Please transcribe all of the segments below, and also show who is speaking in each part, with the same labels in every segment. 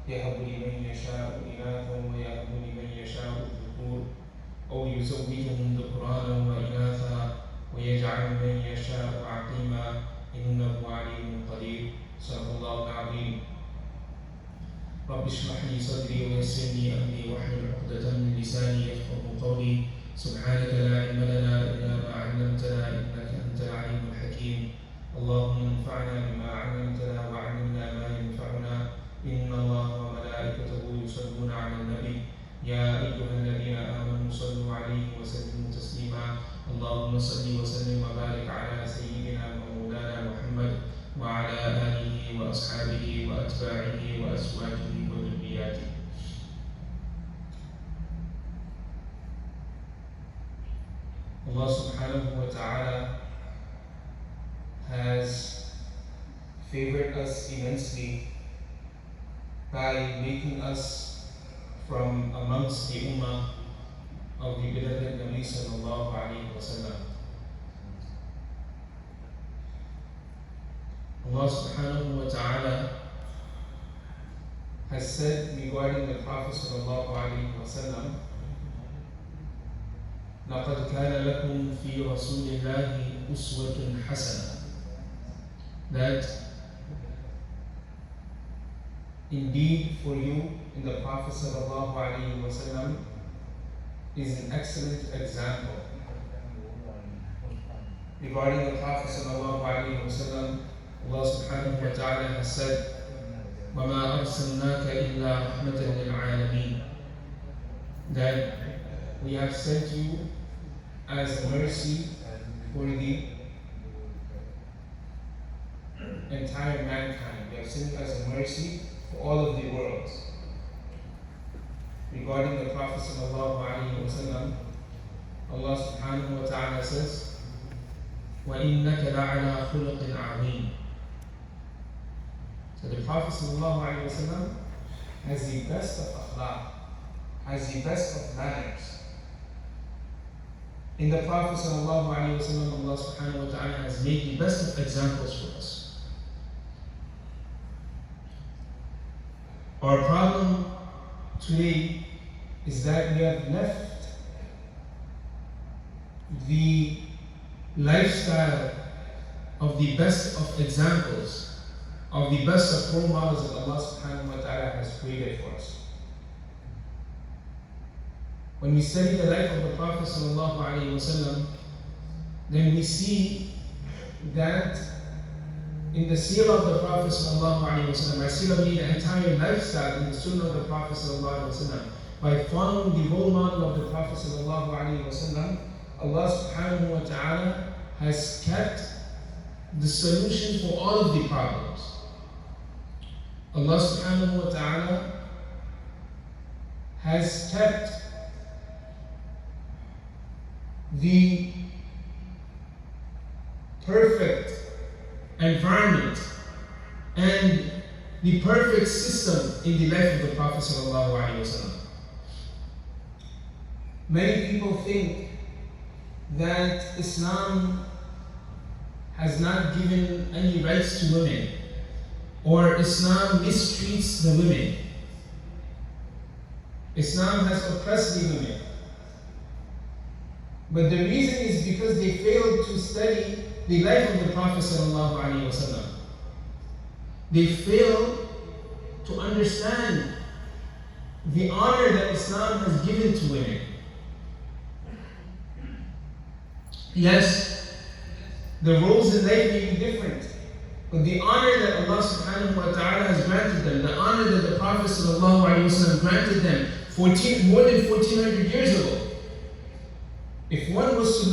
Speaker 1: يهب لمن يشاء إناثا ويهب لمن يشاء الذكور أو يزوجهم ذكرانا وإناثا ويجعل من يشاء عقيما إنه عليم قدير. صدق الله العظيم. رب اشرح لي صدري ويسر لي أمري واحلل عقدة من لساني يفقهوا قولي. سبحانك لا علم لنا إلا ما علمتنا إنك أنت العليم الحكيم. اللهم انفعنا بما علمتنا وعلمنا ما ينفعنا. إن الله وملائكته يصلون على النبي يا أيها الذين آمنوا صلوا عليه وسلموا تسليما. اللهم صل وسلم وبارك على سيدنا ومولانا محمد وعلى آله وأصحابه وأتباعه وأزواجه وذرياته. Allah subhanahu wa ta'ala has favored us immensely by making us from amongst the ummah of the beloved Nabi sallallahu alayhi wa sallam. Allah subhanahu wa ta'ala has said regarding the Prophet sallallahu alayhi wa sallam, لَقَدْ كَانَ لَكُمْ فِي رَسُولِ اللَّهِ أُسْوَةٌ حَسَنَةٌ, that indeed for you in the Prophet sallallahu alayhi wa sallam is an excellent example. Regarding the Prophet sallallahu alayhi wa sallam, Allah subhanahu wa ta'ala has said, وَمَا أَرْسَلْنَاكَ إِلَّا رَحْمَةً لِلْعَالَمِينَ, that we have sent you as a mercy for the entire mankind. We have sent you as a mercy for all of the worlds. Regarding the Prophet sallallahu alaihi wasallam, Allah subhanahu wa ta'ala says, وَإِنَّكَ لَعَلَى خُلُقٍ عَظِيمٍ. So the Prophet sallallahu alaihi wasallam has the best of akhlaq, has the best of manners. In the Prophet sallallahu alaihi wasallam, Allah subhanahu wa ta'ala has made the best of examples for us. Our problem today is that we have left the lifestyle of the best of examples, of the best of role models that Allah subhanahu wa ta'ala has created for us. When we study the life of the Prophet sallallahu alaihi wasallam, then we see that in the seerah of the Prophet sallallahu alaihi wasallam, by seerah meaning the entire lifestyle in the sunnah of the Prophet sallallahu alaihi wasallam, by following the role model of the Prophet sallallahu alaihi wasallam, Allah subhanahu wa ta'ala has kept the solution for all of the problems. Allah subhanahu wa ta'ala has kept the perfect environment and the perfect system in the life of the Prophet sallallahu alaihi wasallam. Many people think that Islam has not given any rights to women, or Islam mistreats the women. Islam has oppressed the women. But the reason is because they failed to study the life of the Prophet sallallahu alaihi wasallam. They failed to understand the honor that Islam has given to women. Yes, the roles in life may be different, but the honor that Allah subhanahu wa ta'ala has granted them, the honor that the Prophet sallallahu alaihi wasallam granted them more than 1400 years ago. If one was to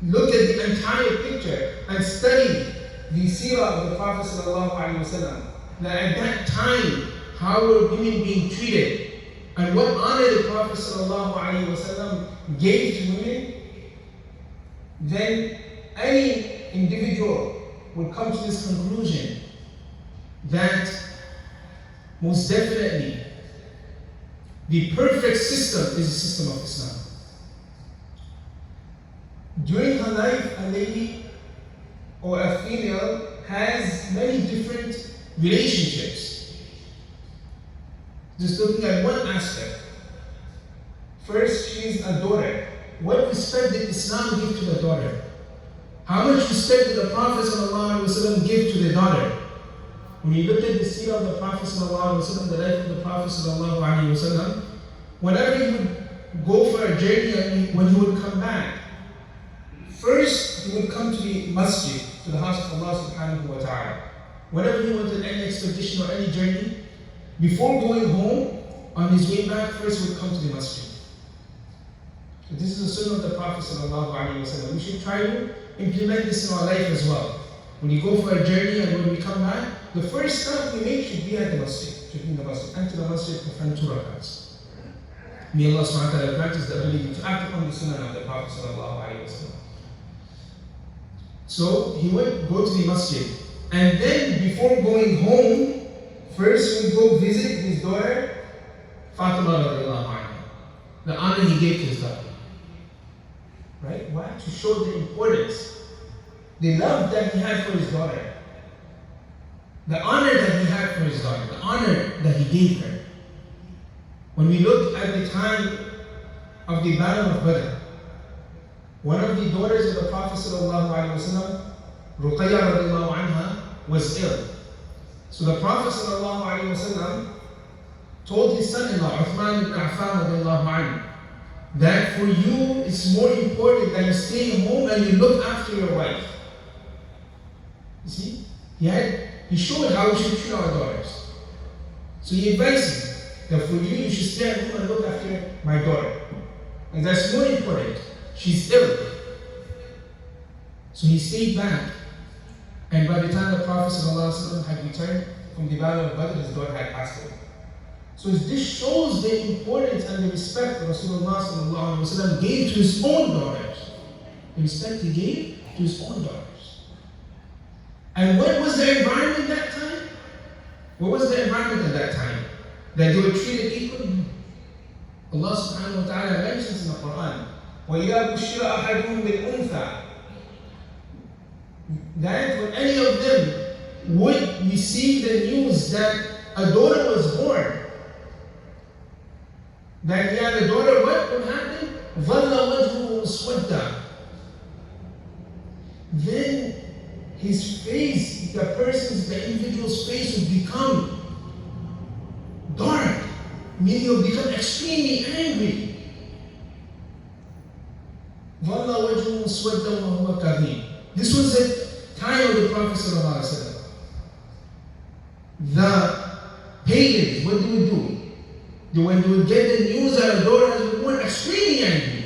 Speaker 1: look at the entire picture and study the seerah of the Prophet sallallahu alaihi wasallam, that at that time, how were women being treated, and what honor the Prophet sallallahu alaihi wasallam gave to women, then any individual would come to this conclusion that most definitely the perfect system is the system of Islam. During her life, a lady or a female has many different relationships. Just looking at one aspect. First, she is a daughter. What respect did Islam give to the daughter? How much respect did the Prophet ﷺ give to the daughter? When you look at the seerah of the Prophet ﷺ, the life of the Prophet ﷺ, whenever he would go for a journey and when he would come back, first he would come to the masjid, to the house of Allah subhanahu wa ta'ala. Whenever he went on any expedition or any journey, before going home, on his way back, first he would come to the masjid. So this is the sunnah of the Prophet ﷺ. We should try to implement this in our life as well. When you go for a journey and when we come back, the first stop we make should be at the masjid, should be in the masjid. Enter the masjid, perform 2 rakats. May Allah subhanahu wa ta'ala practice the ability to act upon the sunnah of the Prophet ﷺ. So he would go to the masjid. And then before going home, first he would go visit his daughter, Fatima radiallahu anha. The honor he gave to his daughter. Right? Why? To show the importance, the love that he had for his daughter, the honor that he had for his daughter, the honor that he gave her. When we look at the time of the Battle of Badr, one of the daughters of the Prophet ﷺ, Ruqayya radiallahu anha, was ill. So the Prophet ﷺ told his son-in-law, Uthman ibn Affan radiallahu anhu, that for you it's more important that you stay home and you look after your wife. You see? He showed how we should treat our daughters. So he advised him that for you should stay at home and look after my daughter. And that's more important. She's ill. So he stayed back. And by the time the Prophet ﷺ had returned from the Battle of Badr, his daughter had passed away. So this shows the importance and the respect that Rasulullah ﷺ gave to his own daughters. The respect he gave to his own daughters. And what was the environment that time? What was the environment at that time? That they were treated equally? Allah subhanahu wa ta'ala mentions in the Quran, وَإِذَا بُشِّرَ أَحَدُهُمْ بِالْأُنْثَى, that when any of them would receive the news that a daughter was born, that he had a daughter, what would happen? ظَلَّ وَجْهُهُ مُسْوَدًّا. Then his face, the individual's face would become dark, meaning he would become extremely angry. ظَلَّ وَجْهُهُ مُسْوَدًّا وَهُوَ كَظِيمٌ. This was the time of the Prophet ﷺ. The pagans, what do we do? When they would get the news that a daughter has been born, extremely angry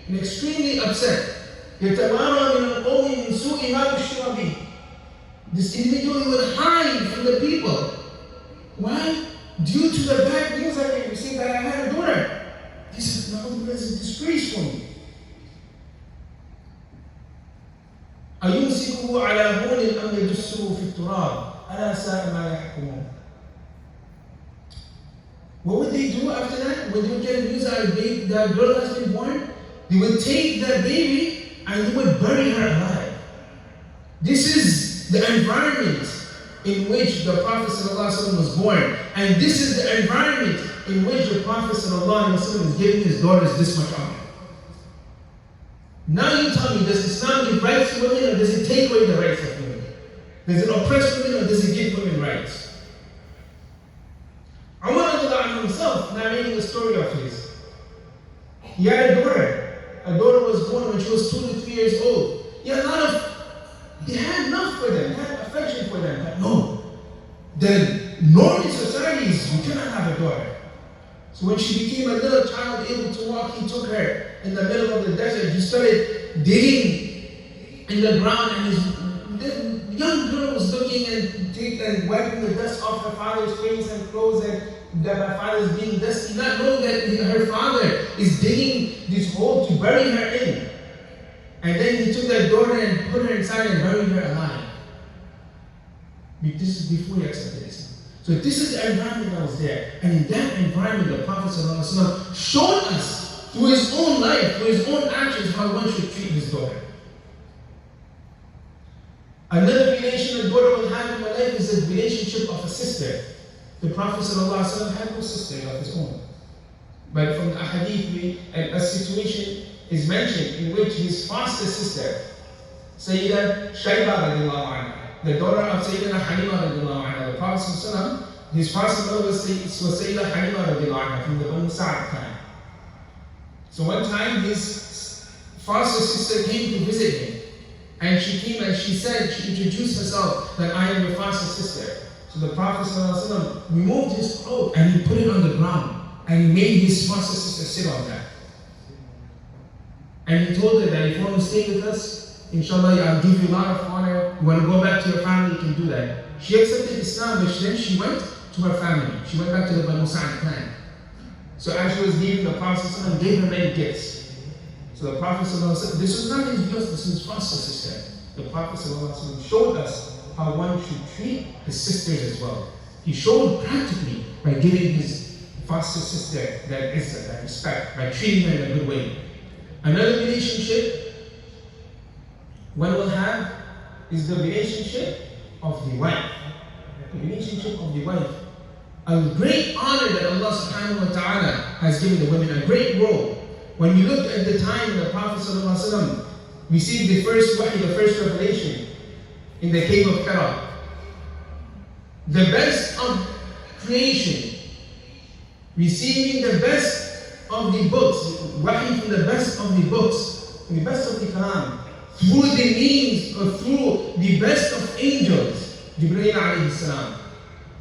Speaker 1: and extremely upset. يَتَوَارَى مِنَ الْقَوْمِ مِنْ سُوءِ مَا بُشِّرَ بِهِ. This individual would hide from the people. Why? Due to the bad news that they received that I had a daughter. This is a disgrace for me. أَيُمْسِكُهُ عَلَى هُونٍ أَمْ يَدُسُّهُ فِي التُّرَابِ أَلَا سَاءَ مَا يَحْكُمُونَ. What would they do after that? When they would get news that the girl has been born, they would take the baby and they would bury her alive. This is the environment in which the Prophet ﷺ was born. And this is the environment in which the Prophet ﷺ is giving his daughters this much honor. Now you tell me, does Islam give rights to women or does it take away the rights of women? Does it oppress women or does it give women rights? Umar himself narrating a story of his. He had a daughter. A daughter was born when she was 2 to 3 years old. He had they had love for them, had affection for them. But no, the normal societies, you cannot have a daughter. So when she became a little child able to walk, he took her in the middle of the desert. He started digging in the ground, and the young girl was looking and wiping the dust off her father's face and clothes, and that my father is being dusty, not knowing that her father is digging this hole to bury her in. And then he took that daughter and put her inside and buried her alive. This is before he accepted Islam. So this is the environment that was there. And in that environment, the Prophet ﷺ showed us through his own life, through his own actions, how one should treat his daughter. Another relation a daughter will have in her life is the relationship of a sister. The Prophet ﷺ had no sister of his own. But from the ahadith, a situation is mentioned in which his foster sister, Sayyidah Shayba radiallahu anha, the daughter of Sayyidina Halima radiallahu anha, the Prophet ﷺ, his foster mother was Sayyidah Halima radiallahu anha from the Banu Sa'd clan. So one time his foster sister came to visit him, and she came and she said, she introduced herself that I am your foster sister. So the Prophet ﷺ removed his cloak and he put it on the ground and he made his foster sister sit on that. And he told her that if you want to stay with us, inshallah, I'll give you a lot of honor. You want to go back to your family, you can do that. She accepted Islam, but then she went to her family. She went back to the Banu Sa'd clan. So as she was leaving, the Prophet ﷺ gave her many gifts. So the Prophet ﷺ, this was not his gift, this was his foster sister. The Prophet ﷺ showed us how one should treat his sisters as well. He showed practically by giving his foster sister that izzah, that respect, by treating her in a good way. Another relationship one will have is the relationship of the wife. The relationship of the wife. A great honor that Allah subhanahu wa ta'ala has given the women, a great role. When you look at the time the Prophet ﷺ received the first wahy, the first revelation in the cave of Hira, the best of creation, receiving the best of the books, wahy from the best of the books, the best of the Quran, through the means or through the best of angels, Jibreel alayhi salam,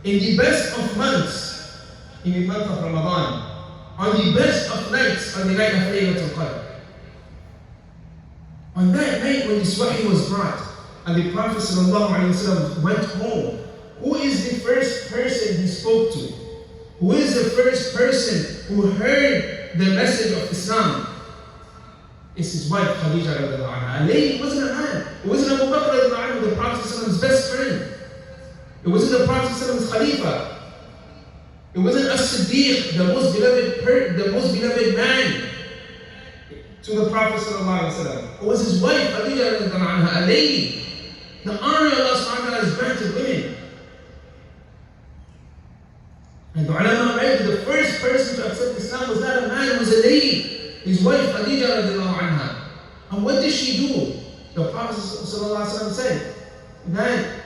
Speaker 1: in the best of months, in the month of Ramadan, on the best of nights, on the night of Laylatul Qadr. On that night when this wahy was brought, and the Prophet ﷺ went home, who is the first person he spoke to? Who is the first person who heard the message of Islam? It's his wife, Khadija radiallahu anha. A lady, it wasn't a man. It wasn't Abu Bakr radiallahu anhu, the Prophet ﷺ's best friend. It wasn't the Prophet ﷺ's Khalifa. It wasn't As-Siddiq, the most beloved man to the Prophet ﷺ. It was his wife, Khadija radiallahu anha, a lady. The honor Allah subhanahu wa ta'ala has granted women. And the ulama read the first person to accept Islam was not a man, it was a lady. His wife Khadija radiallahu anha. And what did she do? The Prophet ﷺ said that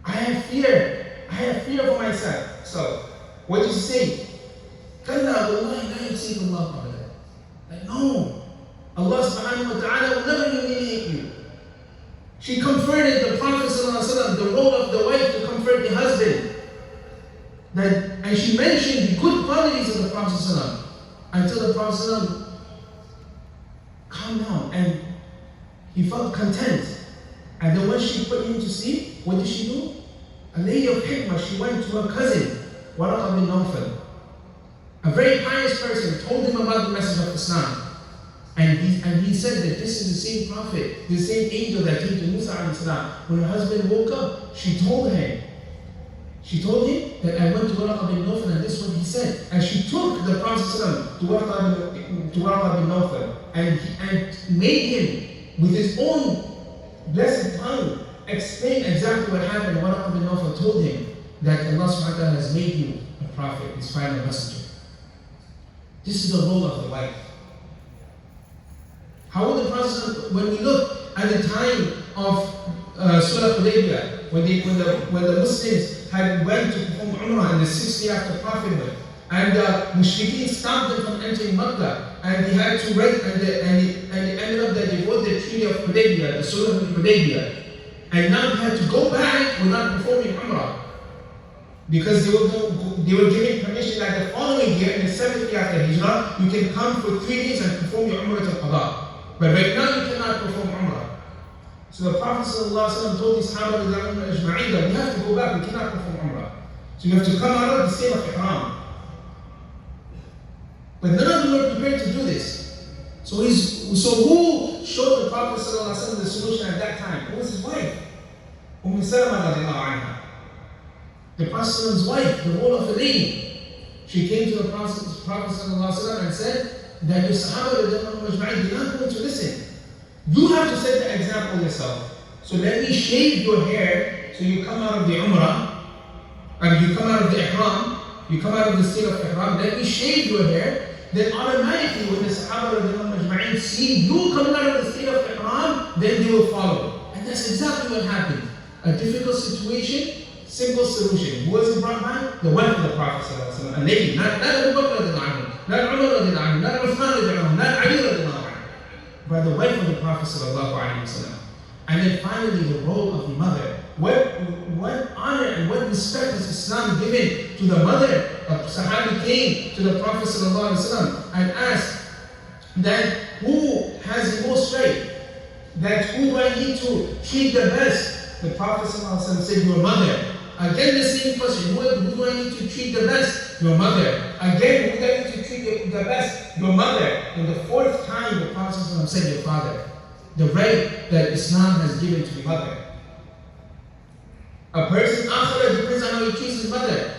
Speaker 1: I have fear for myself. So, what did she say? Kalla wallahi la yusib Allah abada. Like, no, Allah subhanahu wa ta'ala will never humiliate you. She comforted the Prophet ﷺ, the role of the wife to comfort the husband. And she mentioned the good qualities of the Prophet ﷺ, until the Prophet ﷺ calmed down and he felt content. And then when she put him to sleep, what did she do? A lady of hikmah, she went to her cousin, Waraqa bin Nawfal, a very pious person, told him about the message of Islam. And he said that this is the same prophet, the same angel that came to Musa alayhi salam. When her husband woke up, she told him that I went to Waraqa bin Nawfal and this is what he said. And she took the Prophet to Waraqa bin Nawfal and made him, with his own blessed tongue, explain exactly what happened. Waraqa bin Nawfal told him that Allah subhanahu wa ta'ala has made you a prophet, his final messenger. This is the role of the wife. How would the Prophet, when we look at the time of Surah Hudaybiyah, when the Muslims had went to perform Umrah in the 6th year after prophethood, and the Mushrikeen stopped them from entering Makkah, and they had to wait, and it ended up that they wrote the Treaty of Hudaybiyah, the Surah of Hudaybiyah, and now they had to go back without performing Umrah, because they were given permission that the following year, in the 7th year after Hijrah, you can come for 3 days and perform your Umrah al-Qadha. But right now you cannot perform Umrah. So the Prophet ﷺ told his Sahaba that we have to go back, we cannot perform Umrah. So you have to come out of the state of Ihram. But none of them were prepared to do this. So who showed the Prophet ﷺ the solution at that time? It was his wife, Salama radiallahu anha. The Prophet's wife, the role of a lady. She came to the Prophet ﷺ and said that the Sahaba did not going to listen. You have to set the example yourself. So let me shave your hair so you come out of the Umrah and you come out of the ihram, you come out of the state of ihram, then you shave your hair, then automatically when the Sahaba Majma'in see you coming out of the state of ihram, then they will follow. And that's exactly what happened. A difficult situation, simple solution. Who was it brought by? The wife of the Prophet ﷺ, a lady, not Abu Bakr, not Umar, not Uthman, not Ali, by the wife of the Prophet ﷺ. And then finally the role of the mother. What honor and what respect is Islam given to the mother? A Sahabi came to the Prophet ﷺ and asked that who has the most right? That who do I need to treat the best? The Prophet ﷺ said, your mother. Again the same question, who do I need to treat the best? Your mother. Again, who do I need to treat the best? Your mother. And the fourth time the Prophet ﷺ said, your father. The right that Islam has given to the mother. A person akhirah depends on how he treats his mother.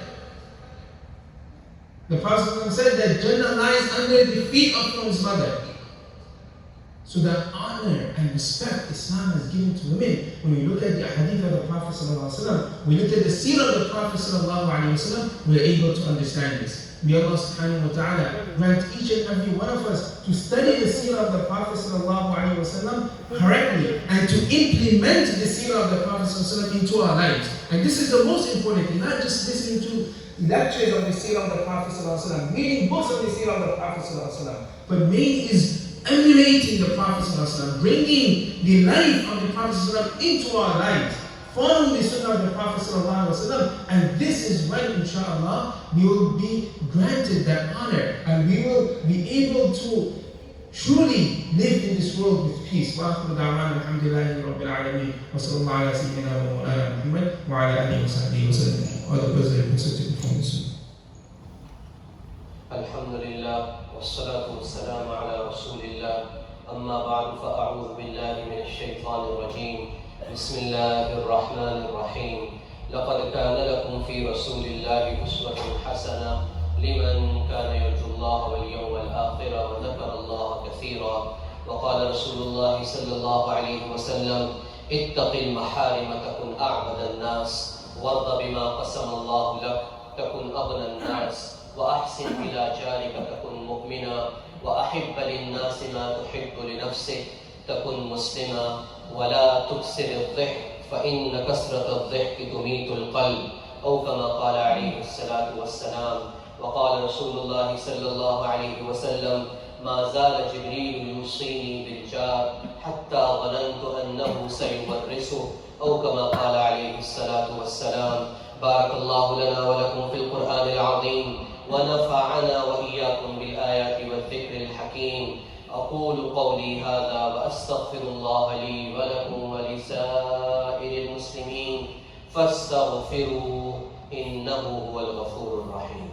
Speaker 1: The Prophet ﷺ said that Jannah lies under the feet of one's mother. So the honor and respect Islam has given to women. When we look at the hadith of the Prophet ﷺ, we look at the seerah of the Prophet ﷺ, we are able to understand this. May Allah subhanahu wa ta'ala grant each and every one of us to study the seerah of the Prophet ﷺ correctly and to implement the seerah of the Prophet ﷺ into our lives. And this is the most important thing, not just listening to lectures of the seerah of the Prophet ﷺ, reading books of the seerah of the Prophet ﷺ, but main is emulating the Prophet ﷺ, bringing the life of the Prophet ﷺ into our lives, following the sunnah of the Prophet ﷺ, and this is when, inshallah, we will be granted that honor, and we will be able to truly live in this world with peace. وآخر دعوانا الحمد لله رب العالمين وصلى الله على سيدنا ومولانا محمد وعلى آله وصحبه وسلم. All the pleasure and to perform this.
Speaker 2: الحمد لله والصلاة والسلام على رسول الله. أما بعد فأعوذ بالله من الشيطان الرجيم. بسم الله الرحمن الرحيم. لقد كان لكم في رسول الله أسوة حسنة لمن كان يرجو الله واليوم الآخر وذكر الله كثيرا. وقال رسول الله صلى الله عليه وسلم: اتق المحارم تكن أعبد الناس، وارض بما قسم الله لك تكن أغنى الناس، وأحسن إلى جارك تكن مؤمنا، وأحب للناس ما تحب لنفسك تكن مسلما، ولا تكسر الضحك فإن كسرة الضحك تميت القلب، أو كما قال عليه الصلاة والسلام. وقال رسول الله صلى الله عليه وسلم: ما زال جبريل يوصيني بالجار حتى ظننت أنه سيورثه، أو كما قال عليه الصلاة والسلام. بارك الله لنا ولكم في القرآن العظيم، ونفعنا وإياكم بالآيات والذكر الحكيم. أقول قولي هذا وأستغفر الله لي ولكم ولسائر المسلمين فاستغفروه إنه هو الغفور الرحيم.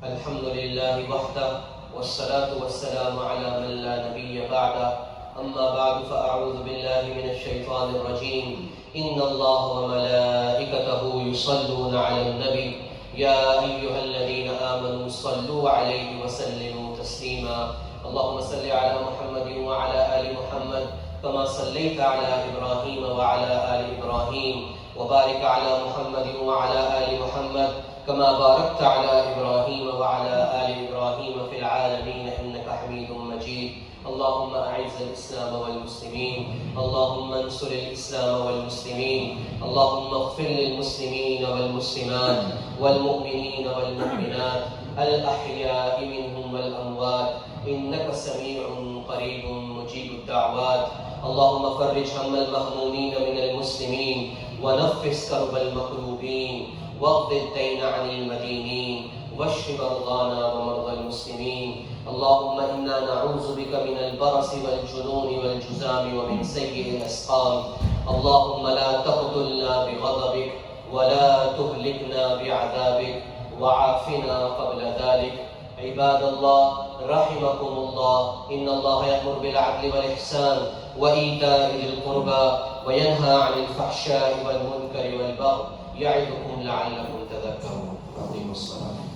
Speaker 2: الحمد لله وحده والصلاة والسلام على من لا نبي بعده. أما بعد فأعوذ بالله من الشيطان الرجيم. إن الله وملائكته يصلون على النبي يا أيها الذين آمنوا صلوا عليه وسلموا تسليما. اللهم صل على محمد وعلى آل محمد كما صليت على إبراهيم وعلى آل إبراهيم، وبارك على محمد وعلى آل محمد كما باركت على إبراهيم وعلى آل إبراهيم في العالمين إنك حميد مجيد. اللهم أعز الإسلام والمسلمين، اللهم انصر الإسلام والمسلمين، اللهم اغفر للمسلمين والمسلمات والمؤمنين والمؤمنات الأحياء منهم والأموات إنك سميع قريب مجيب الدعوات. اللهم فرج هم المهمومين من المسلمين، ونفس كرب المكروبين، واقض الدين عن المدينين، واشف مرضانا ومرضى المسلمين. اللهم إنا نعوذ بك من البرص والجنون والجذام ومن سيء الأسقام. اللهم لا تقتلنا بغضبك ولا تهلكنا بعذابك، وعافنا قبل ذلك. عباد الله رحمكم الله، إن الله يأمر بالعدل والإحسان وإيتاء ذي القربى وينهى عن الفحشاء والمنكر والبغي يعظكم لعلكم تذكرون. أقيموا الصلاة.